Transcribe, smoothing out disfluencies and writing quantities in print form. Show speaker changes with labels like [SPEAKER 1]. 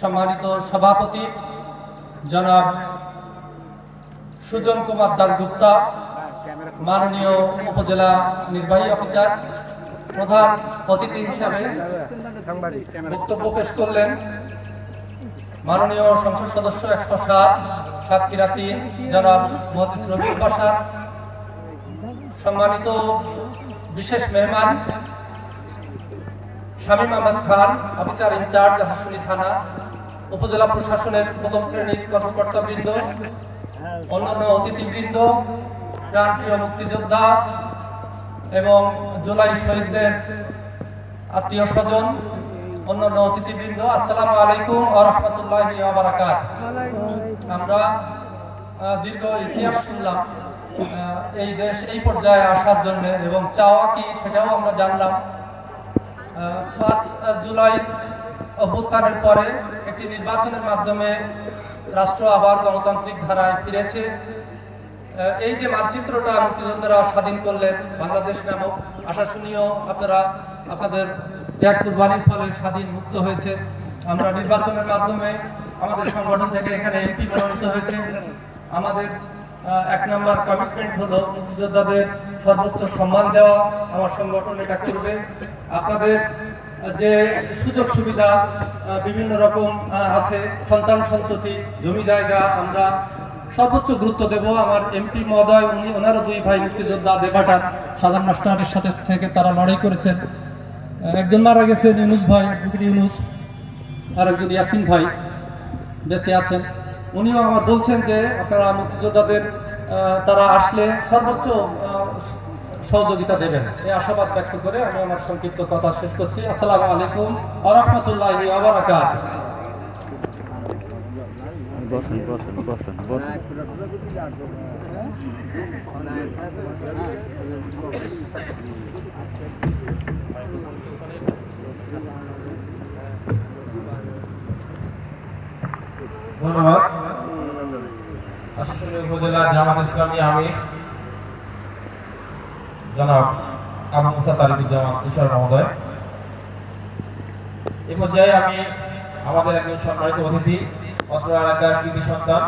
[SPEAKER 1] সম্মানিত সভাপতি জনাব সুজন কুমার দাশগুপ্তা, মাননীয় উপজেলা নির্বাহী অফিসার, প্রধান অতিথি হিসাবে বক্তব্য পেশ করলেন মাননীয় সংসদ সদস্য 107 সাতক্ষীরা 3 জনাব মুহাদ্দিস রবিউল বাশার, সম্মানিত বিশেষ মেহমান শামীম আহমদ খান, অফিসার ইনচার্জ হাসুলি থানা, উপজেলা প্রশাসনের প্রথম শ্রেণীর কর্মকর্তাবৃন্দ, অন্যান্য অতিথিবৃন্দ, প্রাণপ্রিয় মুক্তিযোদ্ধা এবং জুলাই শহীদদের আত্মীয় স্বজন, অন্যান্য অতিথিবৃন্দ, আসসালামু আলাইকুম ওয়া রাহমাতুল্লাহি ওয়া বারাকাতুহু। আমরা দীর্ঘ ইতিহাস শুনলাম এই দেশ এই পর্যায়ে আসার জন্য, এবং চাওয়া কি সেটাও আমরা জানলাম। 5 জুলাই অভ্যুত্থানের পরে একটি নির্বাচনের মাধ্যমে রাষ্ট্র আবার গণতান্ত্রিক ধারায় ফিরেছে। এই যে মানচিত্রটা মুক্তিযোদ্ধারা স্বাধীন করলেন বাংলাদেশ নামক, আশাশুনিও আপনারা আপনাদের ত্যাগ কুরবানির ফলে স্বাধীন মুক্ত হয়েছে। আমরা নির্বাচনের মাধ্যমে আমাদের সংগঠন থেকে এখানে এমপি মনোনীত হয়েছে। আমাদের 1 নম্বর কমিটমেন্ট হলো মুক্তিযোদ্ধাদের সর্বোচ্চ সম্মান দেওয়া। আমার সংগঠন এটা করবে। আপনাদের যে সুযোগ সুবিধা বিভিন্ন রকম আছে, সন্তান সন্ততি, জমি জায়গা, আমরা সর্বোচ্চ গুরুত্ব দেব। আমার এমপি মহোদয় ওনারও 2 ভাই মুক্তিযোদ্ধা, দেবাটার সাজান মাস্টারের সাথে থেকে তারা লড়াই করেছেন। একজন মারা গেছেন ইউনুস ভাই, অ্যাডভোকেট ইউনুস, আর একজন ইয়াসিন ভাই বেঁচে আছেন। উনিও আমার বলছেন যে আপনারা মুক্তিযোদ্ধাদের তারা আসলে সর্বোচ্চ সহযোগিতা দেবেন, এই আশাবাদ ব্যক্ত করে আমি আমার সংক্ষিপ্ত কথা শেষ করছি। আসসালামু আলাইকুম ওয়া রাহমাতুল্লাহি ওয়া বারাকাতুহু।
[SPEAKER 2] ধন্যবাদ। আশাশুনি উপজেলা জামাত ইসলামী আমির জনাব আবু মুসা তারিকুজ্জামান তুষার মহোদয়। এই পর্যায়ে আমি আমাদের একজন সম্মানিত অতিথি, অত্র এলাকার কৃতি সন্তান